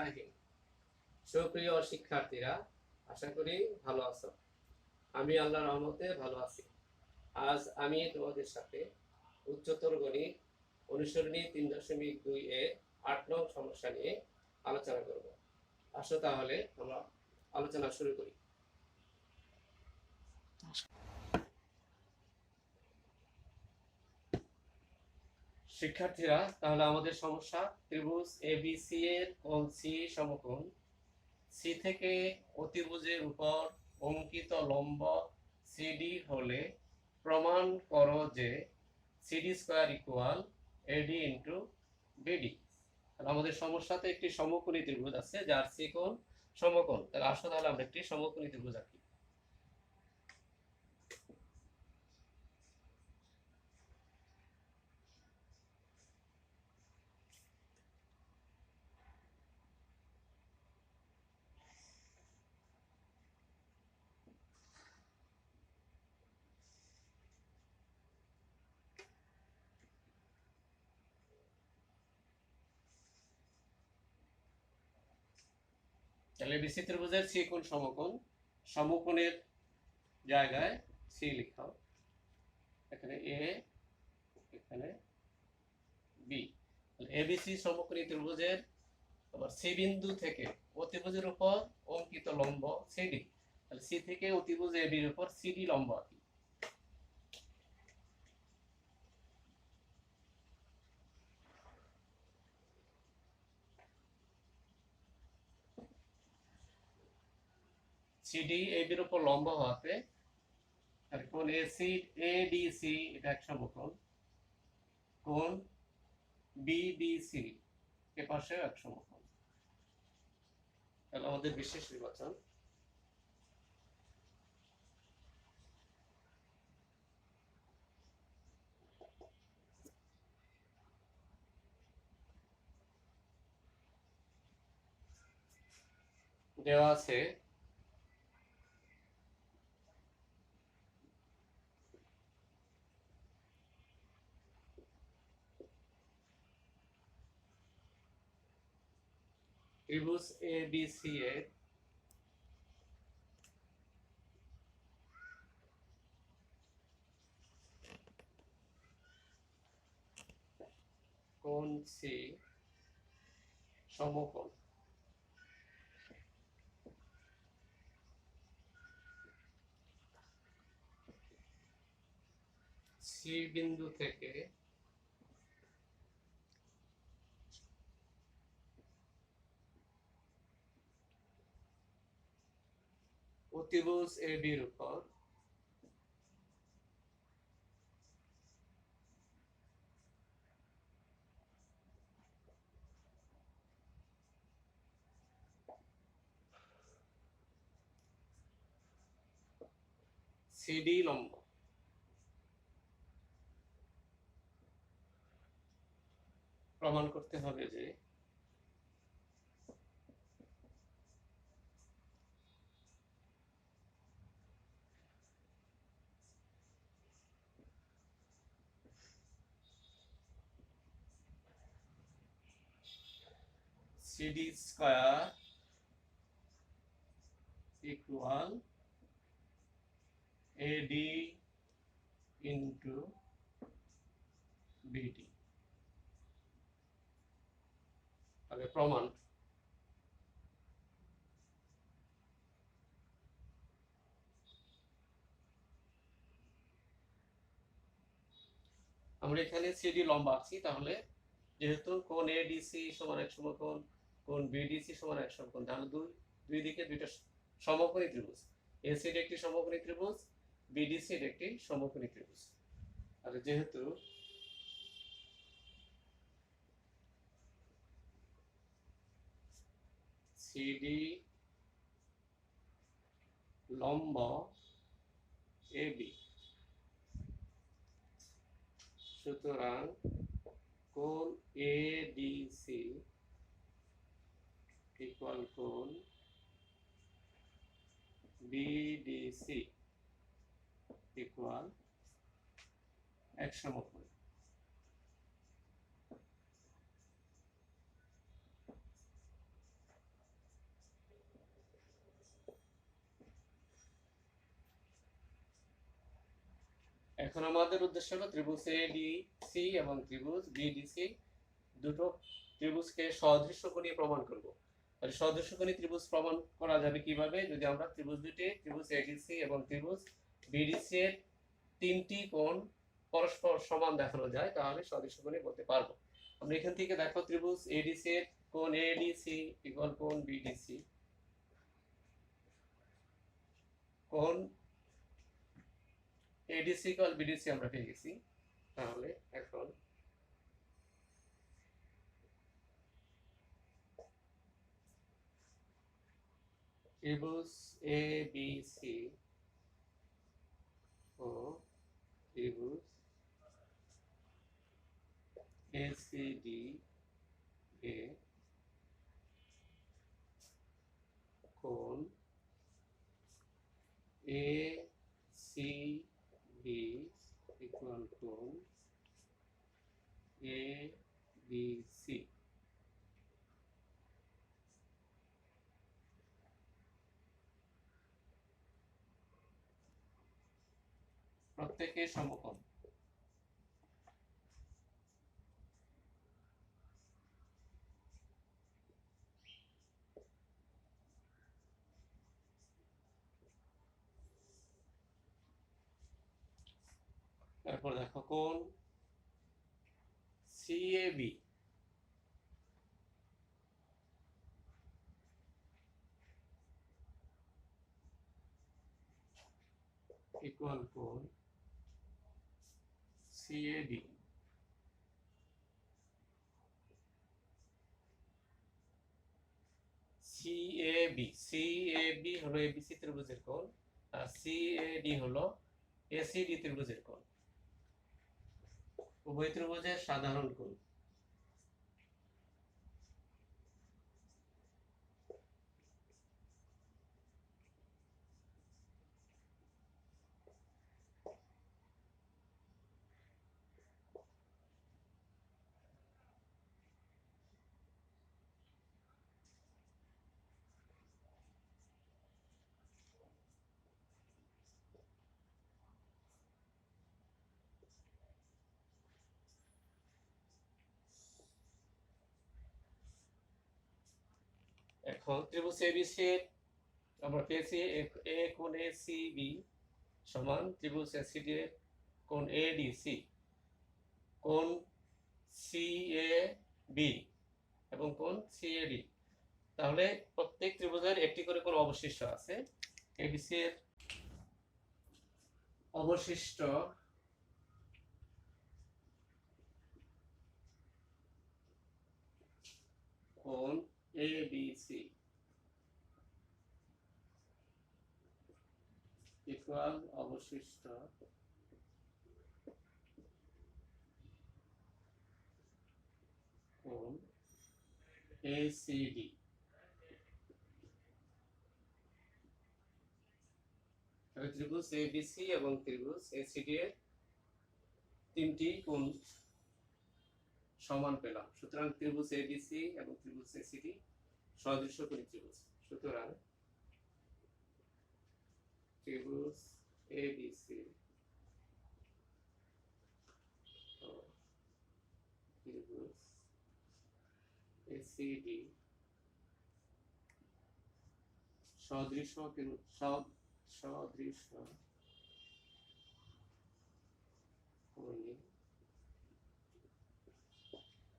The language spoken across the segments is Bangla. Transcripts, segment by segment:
রাহিম। সুপ্রিয় শিক্ষার্থীরা, আশা করি ভালো আছো। আমি আল্লাহর রহমতে ভালো আছি। আজ আমি তোমাদের সাথে উচ্চতর গণিত অনুসরণী 3.2 এর 8 নং সমস্যা নিয়ে আলোচনা করব। আসো তাহলে আমরা আলোচনা শুরু করি। শিক্ষার্থীরা, তাহলে আমাদের সমস্যা, ত্রিভুজ এবিসি এর কোণ সি সমকোণ সি থেকে অতিভুজের উপর অঙ্কিত লম্ব সিডি হলে প্রমাণ করো যে সিডি স্কয়ার ইকুয়াল এডি ইন্টু বিডি। আমাদের সমস্যাতে একটি সমকোণী ত্রিভুজ আছে যার সি কোণ সমকোণ। তাহলে আসো তাহলে আমরা একটি সমকোণী ত্রিভুজ আঁকি। তাহলে বিসি ত্রিভুজের সি কোণ সমকোণ, সমকোণের জায়গায় সি লিখাও, এখানে এ, এখানে বি। এবিসি সমকোণী ত্রিভুজের আবার সি বিন্দু থেকে অতিভুজের উপর অঙ্কিত লম্ব সিডি। তাহলে সি থেকে অতিভুজ এবির উপর সিডি লম্ব আঁকি। সিডি এবির উপর লম্ব হওয়াতে কোণ এসি এডিসি এটা এক সমকোণ, কোণ বিডিসি এ পাশেও এক সমকোণ। তাহলে আমাদের বিশেষ নির্বাচন দেওয়া আছে। ত্রিভুজ এবিসি এর কোণ সি সমকোণ সি বিন্দু থেকে অতিভুজ এবির উপর সিডি লম্ব। প্রমাণ করতে হবে যে সিডি স্কয়ার ইকুয়াল এডি ইন্টু বিডি। তাহলে প্রমাণ আমরা এখানে সিডি লম্ব আঁকছি। তাহলে যেহেতু কোণ এডিসি সমান এক সমকোণ, কোণ বিডিসি সমান এক সমকোণ, তাহলে দুই দিকে দুইটা সমকোণী ত্রিভুজ। এসিডি একটি সমকোণী ত্রিভুজ, বিডিসি একটি সমকোণী ত্রিভুজ। তাহলে যেহেতু সিডি লম্ব এবি, সুতরাং কোণ এডিসি ইকুয়াল কোণ বিডিসি ইকুয়াল এক সমকোণ। এখন আমাদের উদ্দেশ্য হলো ত্রিভুজ এডিসি এবং ত্রিভুজ বিডিসি দুটো ত্রিভুজকে সদৃশ্যকোণী প্রমাণ করব। তাহলে সদৃশ্যকোণী ত্রিভুজ প্রমাণ করা যাবে কিভাবে? যদি আমরা ত্রিভুজ দুটি, ত্রিভুজ এডিসি এবং ত্রিভুজ বিডিসি এর তিনটি কোণ পরস্পর সমান দেখানো যায়, তাহলে সদৃশ্যকোণী বলতে পারবো। আমরা এখান থেকে দেখো, ত্রিভুজ এডিসি এর কোণ এডিসি ইকুয়াল কোণ বিডিসি, কোণ এডিসি ইকুয়াল বিডিসি আমরা পেয়ে গেছি। তাহলে এখন ত্রিভুজ এ বি সি ও ত্রিভুজ এ সি ডি এ কোণ এ সি বি ইকুয়াল কোণ এ বি সি। প্রত্যেকে সমকোণ। তারপর দেখো, কোণ সিএবি ইকুয়াল কোণ সিএডি। সিএবি হলো এবিসি ত্রিভুজের কোণ, আর সিএডি হলো এসিডি ত্রিভুজের কোণ। উভয় ত্রিভুজের সাধারণ কোণ। এখন ত্রিভুজ এবিসি এর আমরা পেয়েছি এ কোণ এসিবি সমান ত্রিভুজ এসিডি এর কোণ এডিসি, কোণ সিএবি এবং কোণ সিএডি। তাহলে প্রত্যেক ত্রিভুজের একটি করে কোণ অবশিষ্ট আছে। এবিসি এর অবশিষ্ট কোণ এবিসি ইকুয়াল অবশিষ্ট কোণ এসিডি। ত্রিভুজ এবিসি এবং ত্রিভুজ এসিডি এর তিনটি কোণ সমান পেলাম। সুতরাং ত্রিভুজ এবিসি এবং ত্রিভুজ এসিডি সদৃশ্যকোণী ত্রিভুজ। সুতরাং ত্রিভুজ এবিসি ও ত্রিভুজ এসিডি সদৃশ্যকোণী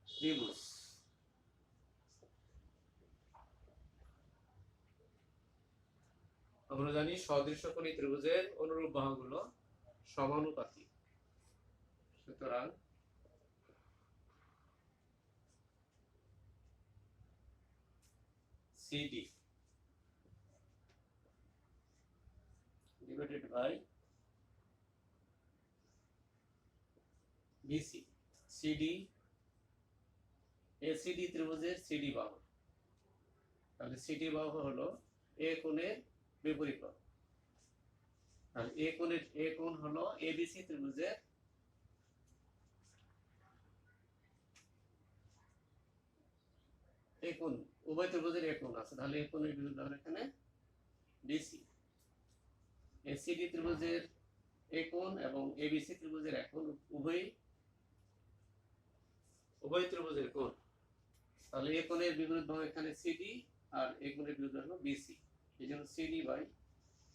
ত্রিভুজ। আমরা জানি সদৃশ্যকোণী ত্রিভুজের অনুরূপ বাহুগুলো সমানুপাতিক। সুতরাং CD divided by BC. CD ACD ত্রিভুজের সিডি বাহু। তাহলে সিডি বাহু হলো এ কোণের বিপরীত বাহু। তাহলে এ কোণ হলো এবিসি ত্রিভুজের এ কোণ। উভয় ত্রিভুজের এ কোণ আছে, তাহলে এ কোণের বিপরীত হলো এখানে বিসি। এসিডি ত্রিভুজের এই কোণ এবং এবিসি ত্রিভুজের এক কোণ, উভয় ত্রিভুজের কোণ। তাহলে এই কোণের বিপরীত বাহু এখানে সিডি আর এই কোণের বিপরীত হলো বিসি। এই জন্য CD by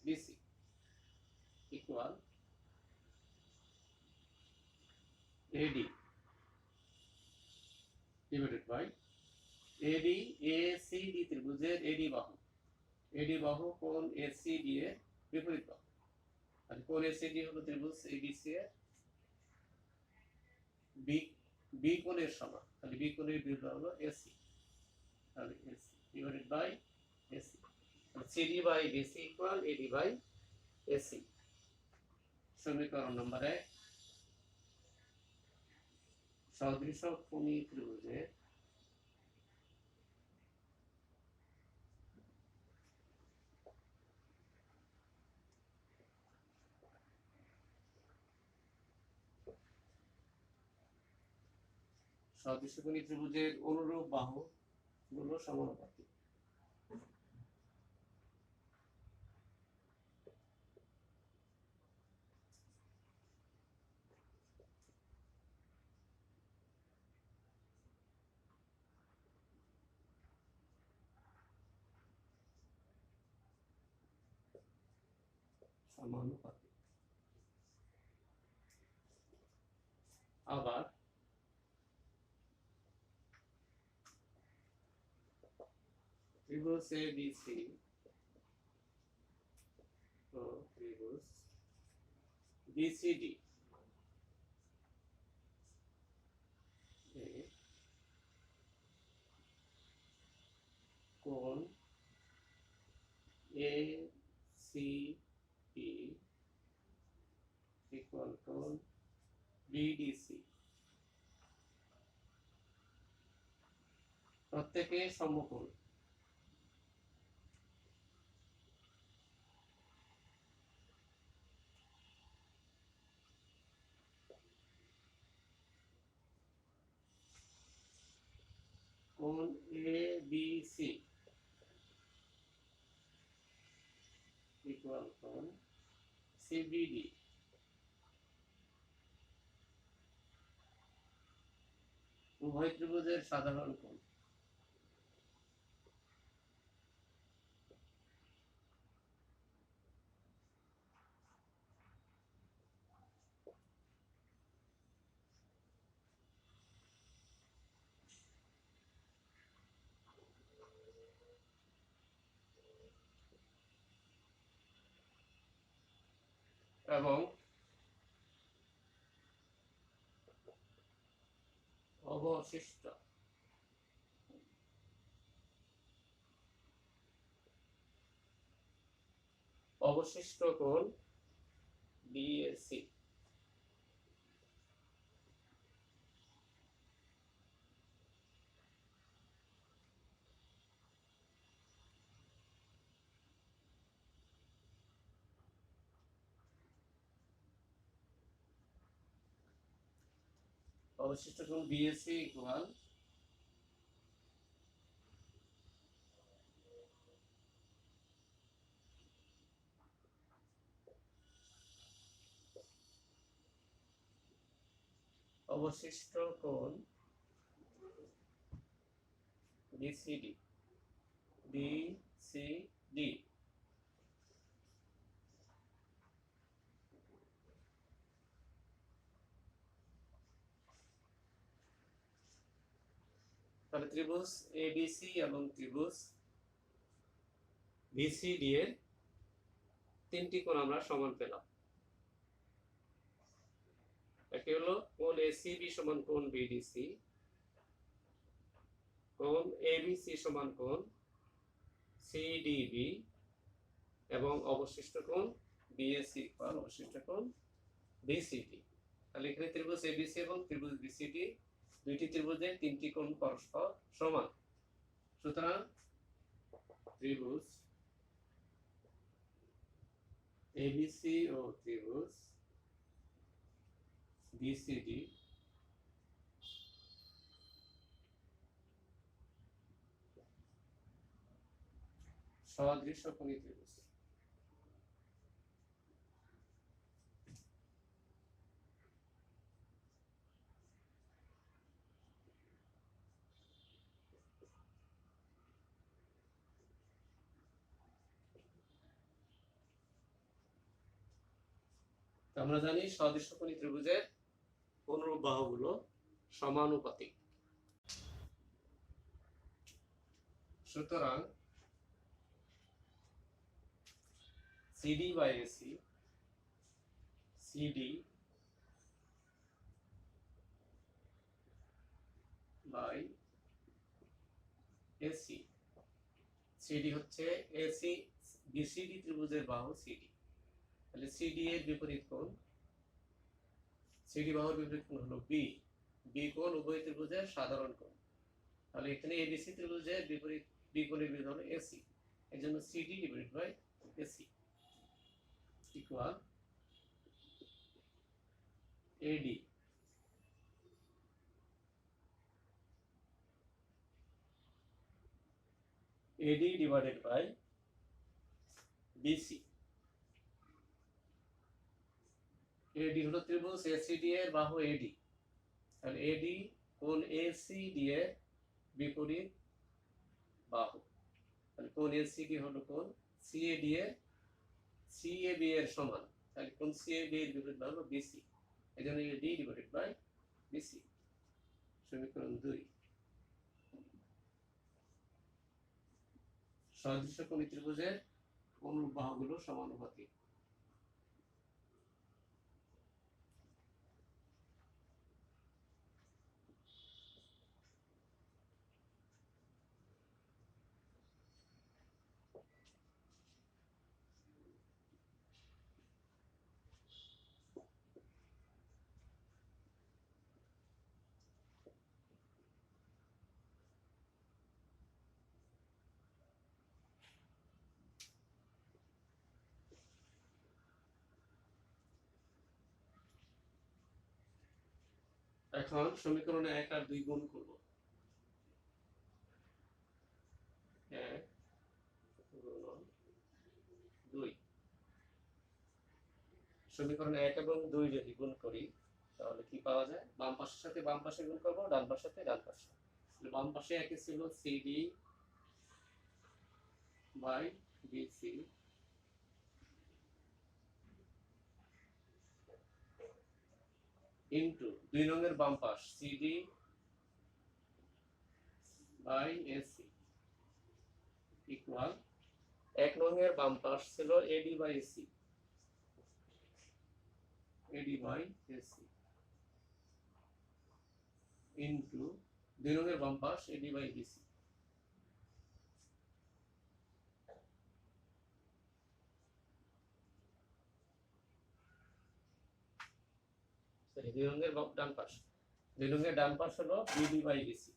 BC equal AD divided by AD. ACD ত্রিভুজের এডি বাহু কোণ এসিডি এর বিপরীত বাহু। আর কোণ এসিডি হলো ত্রিভুজ এবিসি এর বি কোণের সমান। তাহলে বি কোণের বিপরীত হলো এসি। তাহলে AC divided by AC. CD by BC equal AD by AC. সমীকরণ নম্বর 1, সদৃশ কোণী ত্রিভুজের অনুরূপ বাহু গুলো সমানুপাতিক। আবার ত্রিভুজ এবিসি ও ত্রিভুজ বিসিডি কোণ এসিডি ইকুয়াল কোণ বিডিসি প্রত্যেকে সমকোণ। কোণ এবিসি ইকুয়াল কোণ সিবিডি উভয় ত্রিভুজের সাধারণ কোণ। এবং অবশিষ্ট কোণ বিএসি ইকুয়াল অবশিষ্ট কোণ বিসিডি তাহলে ত্রিভুজ এবিসি এবং ত্রিভুজ বিসিডি এর তিনটি কোণ আমরা সমান পেলাম। একটি হলো কোণ এসিবি সমান কোণ বিডিসি, কোণ এবিসি সমান কোণ সিডিবি এবং অবশিষ্ট কোণ বিএসি ইকুয়াল অবশিষ্ট কোণ বিসিডি। তাহলে এখানে ত্রিভুজ এবিসি এবং ত্রিভুজ বিসিডি দুইটি ত্রিভুজের তিনটি কোণ পরস্পর সমান। সুতরাং ত্রিভুজ এবিসি ও ত্রিভুজ বিসিডি সদৃশ কোণী ত্রিভুজ। আমরা জানি সদৃশ্যকোণী ত্রিভুজের অনুরূপ বাহুগুলো সমানুপাতিক। সুতরাং CD by AC, CD by AC, CD হচ্ছে এসি বিসিডি ত্রিভুজের বাহু সিডি। তাহলে সিডি এর বিপরীত কোণ, সিডি বাহুর বিপরীত কোণ হলো বি। বি কোণ উভয় ত্রিভুজের সাধারণ কোণ। তাহলে এখানে এবিসি ত্রিভুজের বিপরীত বি কোণের বিপরীত হলো এসি। এর জন্য CD divided by AC equal AD. AD divided by BC. AD হলো ত্রিভুজ এসিডি এর বাহু এডি। তাহলে এডি কোণ এসিডি এর বিপরীত বাহু। তাহলে কোণ এসিডি হলো কোণ সিএডি এর সিএবি এর সমান। তাহলে কোণ সিএবি এর বিপরীত বাহু হলো বিসি। এজন্য এডি ডিভাইডেড বাই বিসি। সমীকরণ 2। সদৃশ্যকোণী ত্রিভুজের অনুরূপ বাহুগুলো সমানুপাতিক। এখন সমীকরণে 1 আর 2 গুণ করব। 1 গুণন 2। সমীকরণে 1 এবং 2 যদি গুণ করি তাহলে কি পাওয়া যায়? বাম পাশের সাথে বাম পাশে গুণ করব, ডান পাশের সাথে ডান পাশে। তাহলে বাম পাশে 1 ছিল সিডি বাই বিসি ইনটু 2 নংয়ের বাম পাশ সিডি বাই এসি ইকুয়াল 1 নংয়ের বাম পাশ ছিল AD by AC, AD by AC into 2 নংয়ের বাম পাশ এডি বাই বিসি। সরি 2 নংয়ের ডান পাশ, 2 নংয়ের ডান পাশ হলো বিডি বাই বিসি।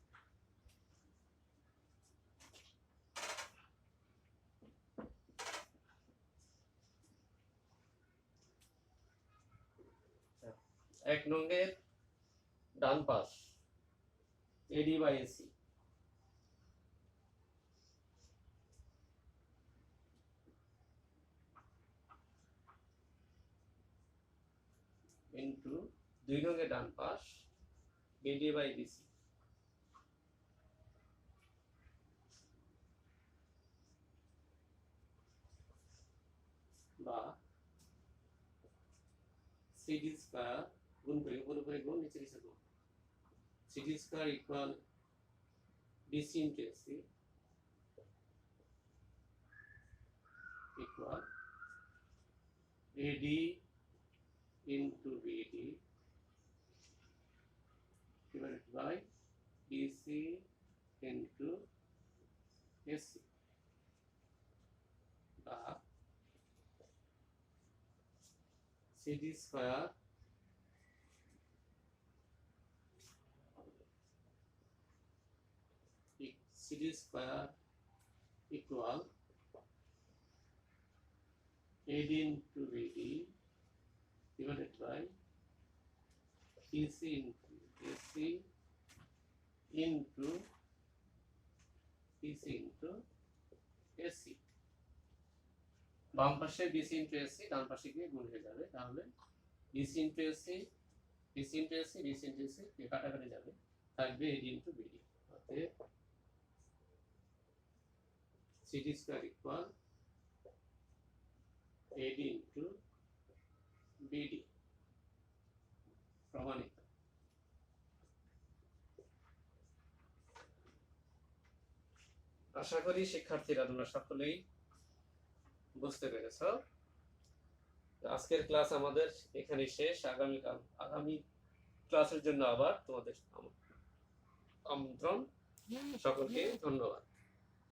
এক নংয়ের ডান পাশ এডি বাই এসি ইনটু 2 নংয়ের ডান পাশ বিডি বাই বিসি বা সিডি স্কয়ার গুণ করে উপরে উপরে গুণ নিচে নিচে গুণ, CD square equal BC into AC equal AD into BD divided by BC into AC বা CD square equal AD into BD divided by BC into AC into BC into AC। বাম পাশে BC into AC ডান পাশে গিয়ে গুণ হয়ে যাবে। তাহলে BC into AC BC into AC BC into AC কাটাকাটি যাবে, থাকবে AD into BD। অতএব CD square equal AD into BD। আশা করি শিক্ষার্থীরা তোমরা সকলেই বুঝতে পেরেছ। আজকের ক্লাস আমাদের এখানে শেষ। আগামী ক্লাসের জন্য আবার তোমাদের আমন্ত্রণ। সকলকে ধন্যবাদ।